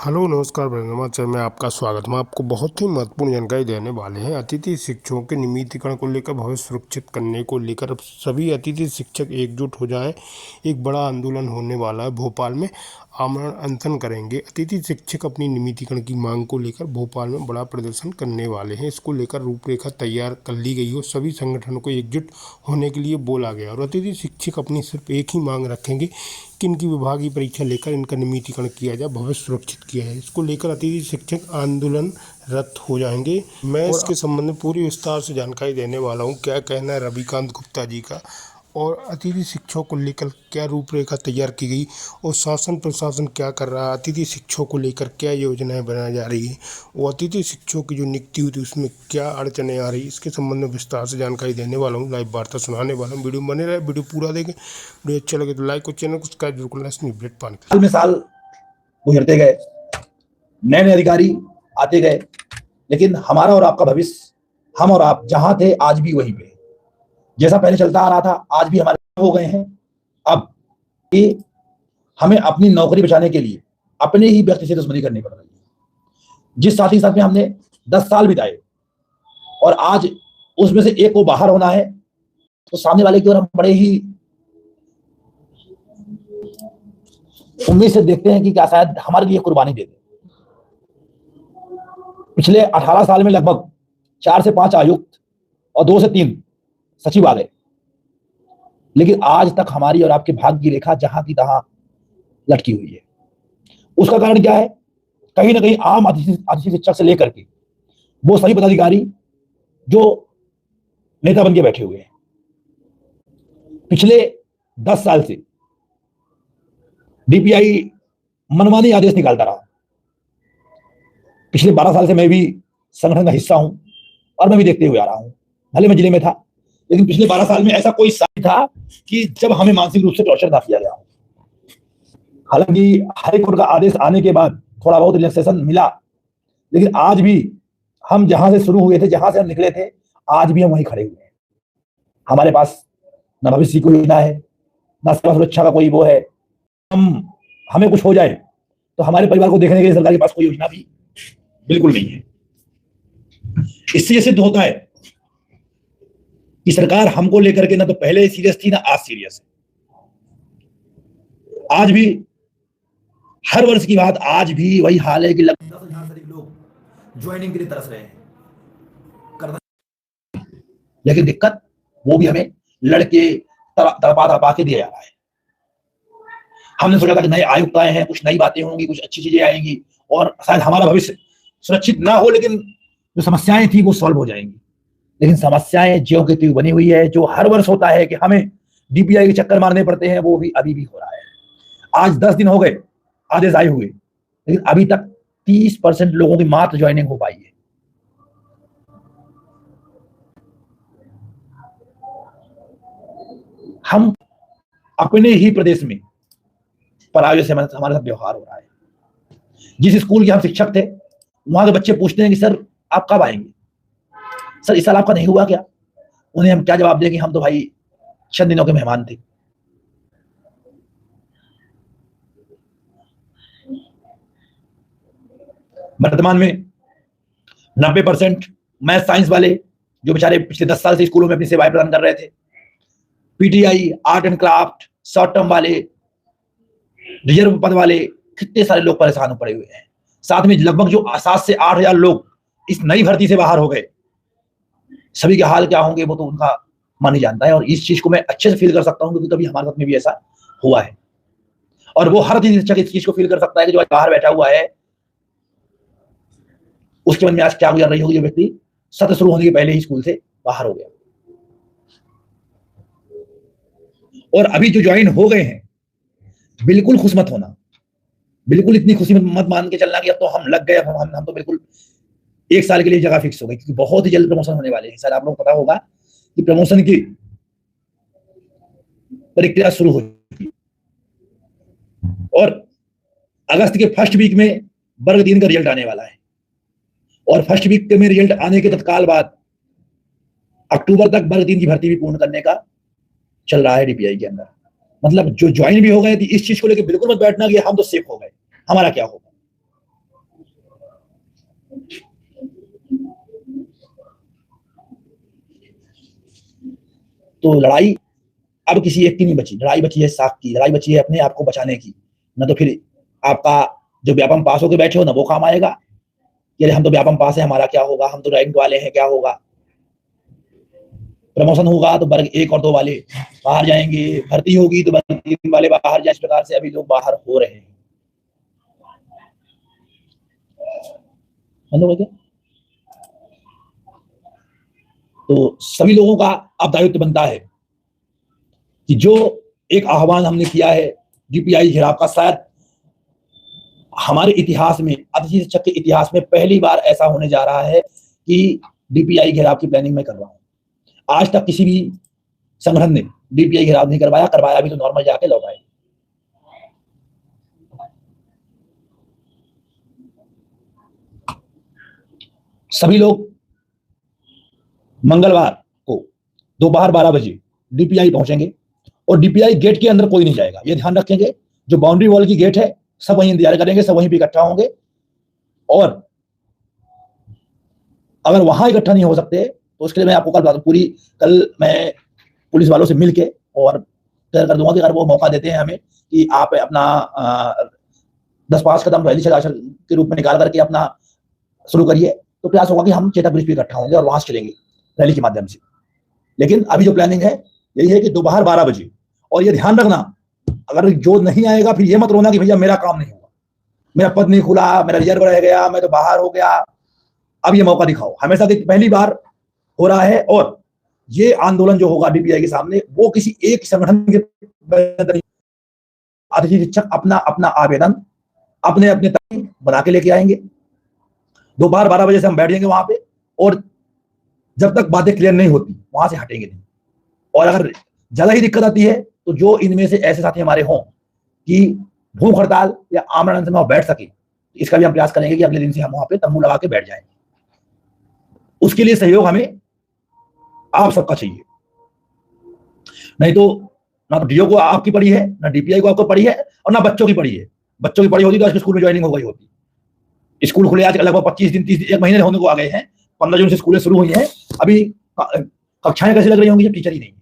Hello नमस्कार समाचार में आपका स्वागत। हम आपको बहुत ही महत्वपूर्ण जानकारी देने वाले हैं। अतिथि शिक्षकों के नियमितीकरण को लेकर, भविष्य सुरक्षित करने को लेकर अब सभी अतिथि शिक्षक एकजुट हो जाएं। एक बड़ा आंदोलन होने वाला है। भोपाल में आमरण अनशन करेंगे। अतिथि शिक्षक अपनी नियमितीकरण की मांग को लेकर भोपाल में बड़ा प्रदर्शन करने वाले हैं। इसको लेकर रूपरेखा तैयार कर ली गई हो। सभी संगठनों को एकजुट होने के लिए बोला गया और अतिथि शिक्षक अपनी सिर्फ एक ही मांग रखेंगे कि इनकी विभागीय परीक्षा लेकर इनका नियमितीकरण किया जाए, भविष्य सुरक्षित किया जाए। इसको लेकर अतिथि शिक्षक आंदोलनरत हो जाएंगे। मैं इसके संबंध में पूरी विस्तार से जानकारी देने वाला हूँ। क्या कहना है रविकांत गुप्ता जी का, और अतिथि शिक्षकों को लेकर क्या रूपरेखा तैयार की गई और शासन प्रशासन क्या कर रहा है, अतिथि शिक्षकों को लेकर क्या योजनाएं बनाई जा रही है, वो अतिथि शिक्षकों की जो नियुक्ति हुई थी उसमें क्या अड़चने आ रही, इसके संबंध में विस्तार से जानकारी देने वाला हूँ। लाइव वार्ता सुनाने वाला हूँ। वीडियो बने रहे, वीडियो पूरा देखें। वीडियो अच्छा लगे तो लाइक और चैनल को सब्सक्राइब जरूर करना। अपडेट पाने साल में साल गुजरते गए, नए नए अधिकारी आते गए, लेकिन हमारा और आपका भविष्य, हम और आप जहां थे आज भी वहीं पे, जैसा पहले चलता आ रहा था आज भी हमारे हो गए हैं। अब ये हमें अपनी नौकरी बचाने के लिए अपने ही व्यक्ति से दुश्मनी करनी पड़ रही है। जिस साथी साथ में हमने 10 साल बिताए और आज उसमें से एक को बाहर होना है, तो सामने वाले की ओर हम बड़े ही उम्मीद से देखते हैं कि क्या शायद हमारे लिए कुर्बानी दे दे। पिछले 18 साल में लगभग 4 से 5 आयुक्त और 2 से 3 सचिव आ गए, लेकिन आज तक हमारी और आपके भाग्य की रेखा जहां की तहां लटकी हुई है। उसका कारण क्या है? कहीं ना कहीं आम अतिथि शिक्षक से लेकर के वो सभी पदाधिकारी जो नेता बन के बैठे हुए हैं। पिछले 10 साल से डीपीआई मनमानी आदेश निकालता रहा। पिछले 12 साल से मैं भी संगठन का हिस्सा हूं और मैं भी देखते हुए आ रहा हूं। भले मैं जिले में था, लेकिन पिछले 12 साल में ऐसा कोई साल था कि जब हमें मानसिक रूप से टॉर्चर ना किया गया। हालांकि हाई कोर्ट का आदेश आने के बाद थोड़ा बहुत रिलैक्सेशन मिला, लेकिन आज भी हम जहां से शुरू हुए थे, जहां से हम निकले थे, आज भी हम वहीं खड़े हुए हैं। हमारे पास न भविष्य की कोई योजना है, न सुरक्षा का कोई वो है। हमें कुछ हो जाए तो हमारे परिवार को देखने के लिए सरकार के पास कोई योजना भी बिल्कुल नहीं है। इससे यह सिद्ध होता है कि सरकार हमको लेकर के ना तो पहले सीरियस थी, ना आज सीरियस है। आज भी हर वर्ष की बात, आज भी वही हाल है कि लगभग 10,000 से अधिक लोग ज्वाइनिंग के लिए तरस रहे हैं, लेकिन दिक्कत वो भी हमें लड़के तड़पा के दिया जा रहा है। हमने सोचा था कि नए आयुक्त आए हैं, कुछ नई बातें होंगी, कुछ अच्छी चीजें आएंगी और शायद हमारा भविष्य सुरक्षित ना हो, लेकिन जो समस्याएं थी वो सॉल्व हो जाएंगी। लेकिन समस्याएं ज्यों की त्यों बनी हुई है। जो हर वर्ष होता है कि हमें डीपीआई के चक्कर मारने पड़ते हैं, वो भी अभी भी हो रहा है। आज 10 दिन हो गए आदेश आए हुए, लेकिन अभी तक 30% लोगों की मात्र ज्वाइनिंग हो पाई है। हम अपने ही प्रदेश में पराजय से हमारे साथ व्यवहार हो रहा है। जिस स्कूल के हम शिक्षक थे, वहां के बच्चे पूछते हैं कि सर आप कब आएंगे, सर इस साल आपका नहीं हुआ क्या? उन्हें हम क्या जवाब दें कि हम तो भाई चंद दिनों के मेहमान थे। वर्तमान में 90% मैथ साइंस वाले जो बेचारे पिछले 10 साल से स्कूलों में अपनी सेवाएं प्रदान कर रहे थे, PTI, art and craft, short term वाले, रिजर्व पद वाले, कितने सारे लोग परेशान पड़े हुए हैं। साथ में लगभग जो 7 से 8 हजार लोग इस नई भर्ती से बाहर हो गए, सभी के हाल क्या होंगे वो तो उनका मन ही जानता है। और इस चीज को मैं अच्छे से फील कर सकता हूं, क्योंकि कभी हमारे साथ में भी ऐसा हुआ है। और वो हर दिन शिक्षक इस चीज को फील कर सकता है कि जो बाहर बैठा हुआ है, उसके मन में आज क्या गुजर रही होगी। जो व्यक्ति सत्र शुरू होने के पहले ही स्कूल से बाहर हो गया, और अभी जो ज्वाइन हो गए हैं, बिल्कुल खुश मत होना, बिल्कुल इतनी खुशी मत मान के चलना कि अब तो हम लग गए, हम तो बिल्कुल 1 साल के लिए जगह फिक्स हो गई, क्योंकि बहुत ही जल्द प्रमोशन होने वाले हैं। शायद आप लोगों को पता होगा कि प्रमोशन की प्रक्रिया शुरू हो चुकी है और अगस्त के फर्स्ट वीक में वर्ग 3 का रिजल्ट आने वाला है, और फर्स्ट वीक में रिजल्ट आने के तत्काल बाद अक्टूबर तक वर्ग 3 की भर्ती भी पूर्ण करने का चल रहा है डीपीआई के अंदर। मतलब जो ज्वाइन भी हो गए, इस चीज को लेकर बिल्कुल मत बैठना कि हम तो सेफ हो गए, हमारा क्या होगा। तो लड़ाई अब किसी एक की नहीं बची, लड़ाई बची है साख की, लड़ाई बची है अपने आप को बचाने की। न तो फिर आपका जो व्यापम पास होकर बैठे हो ना वो काम आएगा कि अरे हम तो व्यापम पास है, हमारा क्या होगा, हम तो रैंक वाले हैं, क्या होगा। प्रमोशन होगा तो वर्ग 1 और 2 वाले बाहर जाएंगे, भर्ती होगी तो वर्ग 3 वाले बाहर जाए। इस प्रकार से अभी लोग बाहर हो रहे हैं। तो सभी लोगों का अब दायित्व बनता है कि जो एक आह्वान हमने किया है डीपीआई घेराव का, शायद हमारे इतिहास में, अतिथि शिक्षक के इतिहास में पहली बार ऐसा होने जा रहा है कि डीपीआई घेराव की प्लानिंग मैं कर रहा हूं। आज तक किसी भी संगठन ने डीपीआई घेराव नहीं करवाया, करवाया भी तो नॉर्मल जाके लौट आए। सभी लोग मंगलवार को दोपहर 12 बजे डीपीआई पहुंचेंगे और डीपीआई गेट के अंदर कोई नहीं जाएगा, ये ध्यान रखेंगे। जो बाउंड्री वॉल की गेट है सब वहीं इंतजार करेंगे, सब वहीं पे इकट्ठा होंगे। और अगर वहां इकट्ठा नहीं हो सकते तो उसके लिए मैं आपको कल मैं पुलिस वालों से मिलके और तय कर दूंगा कि अगर वो मौका देते हैं हमें कि आप अपना 10-5 कदम रैली के रूप में निकाल करके अपना शुरू करिए, तो प्रयास होगा कि हम चेतक ब्रिज पे इकट्ठा होंगे और वहां से चलेंगे रैली के माध्यम से। लेकिन अभी जो प्लानिंग है यही है कि दोपहर 12 बजे। और ये ध्यान रखना, अगर जो नहीं आएगा फिर ये मत रोना कि भैया मेरा काम नहीं हुआ, मेरा पद नहीं खुला, मेरा रिजर्व रह गया, मैं तो बाहर हो गया। अब ये मौका दिखाओ। हमेशा की पहली बार हो रहा है और ये आंदोलन जो होगा डीपीआई के सामने वो किसी एक संगठन के, अतिथि शिक्षक अपना अपना आवेदन अपने अपने तक बना के लेके आएंगे। दोपहर 12 बजे से हम बैठ जाएंगे वहां पे और जब तक बातें क्लियर नहीं होती वहां से हटेंगे नहीं। और अगर ज्यादा ही दिक्कत आती है तो जो इनमें से ऐसे साथी हमारे हों कि भूख हड़ताल या आमरण अनशन में बैठ सके, इसका भी हम प्रयास करेंगे कि अगले दिन से हम वहां पे तंबू लगा के बैठ जाएं। उसके लिए सहयोग हमें आप सबका चाहिए, नहीं तो ना तो डीओ को आपकी पड़ी है, ना डीपीआई को आपको पड़ी है, और ना बच्चों की पड़ी है। बच्चों की पड़ी होती तो आज स्कूल में ज्वाइनिंग हो गई होती। स्कूल खुले आज लगभग 25 दिन 30 दिन 1 महीने होने को आ गए हैं। 15 जून से स्कूलें शुरू हुई हैं। अभी कक्षाएं कैसे लग रही होंगी जब टीचर ही नहीं है।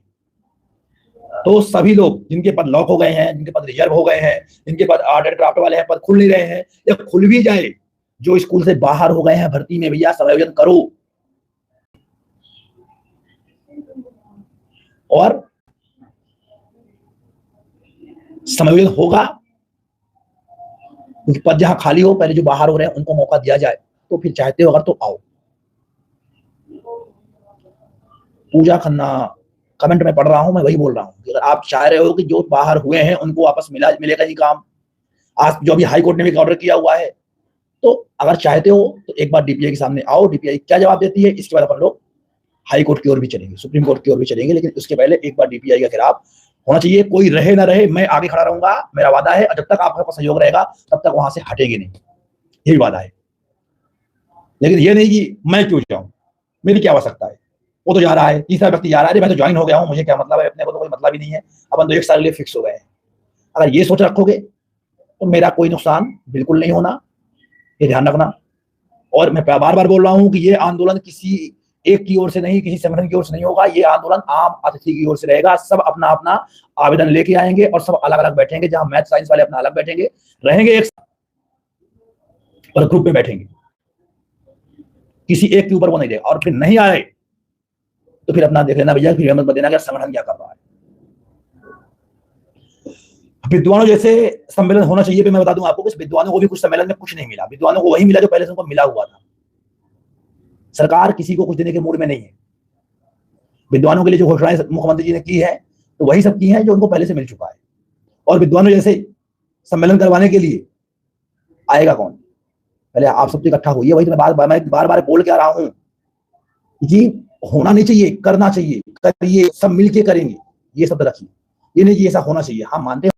तो सभी लोग जिनके पद लॉक हो गए हैं, जिनके पद रिजर्व हो गए हैं, जिनके पद आर्ट एंड क्राफ्ट वाले हैं, पद खुल नहीं रहे हैं या खुल भी जाए, जो स्कूल से बाहर हो गए हैं भर्ती में, भैया समायोजन करो। और समायोजन होगा क्योंकि पद जहां खाली हो, पहले जो बाहर हो रहे हैं उनको मौका दिया जाए। तो फिर चाहते हो अगर तो आओ। पूजा खन्ना कमेंट में पढ़ रहा हूं, मैं वही बोल रहा हूं कि अगर आप चाह रहे हो कि जो बाहर हुए हैं उनको वापस मिलेगा ही काम। आज जो अभी हाई कोर्ट ने भी ऑर्डर किया हुआ है, तो अगर चाहते हो तो एक बार डीपीआई के सामने आओ, डीपीआई क्या जवाब देती है, इसके बाद अपन लोग हाई कोर्ट की ओर भी चलेंगे, सुप्रीम कोर्ट की ओर भी चलेंगे। लेकिन उसके पहले एक बार डीपीआई का खिलाफ होना चाहिए। कोई रहे ना रहे, मैं आगे खड़ा रहूंगा, मेरा वादा है। और जब तक आपका सहयोग रहेगा तब तक वहां से हटेंगे नहीं, यही वादा है। लेकिन ये नहीं कि मैं क्यों जाऊं, मेरी क्या आवश्यकता है, वो तो जा रहा है, तीसरा व्यक्ति जा रहा है, मैं तो ज्वाइन हो गया हूं, मुझे क्या मतलब है, अपने को तो कोई मतलब ही नहीं है, अपन तो 1 साल के लिए फिक्स हो गए हैं। अगर ये सोच रखोगे तो मेरा कोई नुकसान बिल्कुल नहीं होना, ये ध्यान रखना। और मैं बार बार बोल रहा हूं कि ये आंदोलन किसी एक की ओर से नहीं, किसी संगठन की ओर से नहीं होगा। ये आंदोलन आम अतिथि की ओर से रहेगा। सब अपना अपना आवेदन लेके आएंगे और सब अलग अलग बैठेंगे। जहां मैथ साइंस वाले अपना अलग बैठेंगे, रहेंगे एक साथ और ग्रुप में बैठेंगे, किसी एक के ऊपर वो नहीं देगा। और फिर नहीं आए तो फिर अपना देख लेना भैया, फिर हिम्मत मत देना कि संगठन क्या कर रहा है। विद्वानों जैसे सम्मेलन होना चाहिए। मैं बता दूं आपको कि विद्वानों को भी कुछ सम्मेलन में कुछ नहीं मिला। विद्वानों को वही मिला जो पहले से उनको मिला हुआ था। सरकार किसी को कुछ देने के मूड में नहीं है। विद्वानों के लिए जो घोषणाएं मुख्यमंत्री जी ने की है तो वही सब की है जो उनको पहले से मिल चुका है। और विद्वानों जैसे सम्मेलन करवाने के लिए आएगा कौन? पहले आप सब इकट्ठा होइए। वही तो मैं बार बार बोल के आ रहा हूं कि होना नहीं चाहिए, करना चाहिए, करिए, सब मिलके करेंगे, ये शब्द रखिए। ये नहीं कि ऐसा होना चाहिए। हम मानते हैं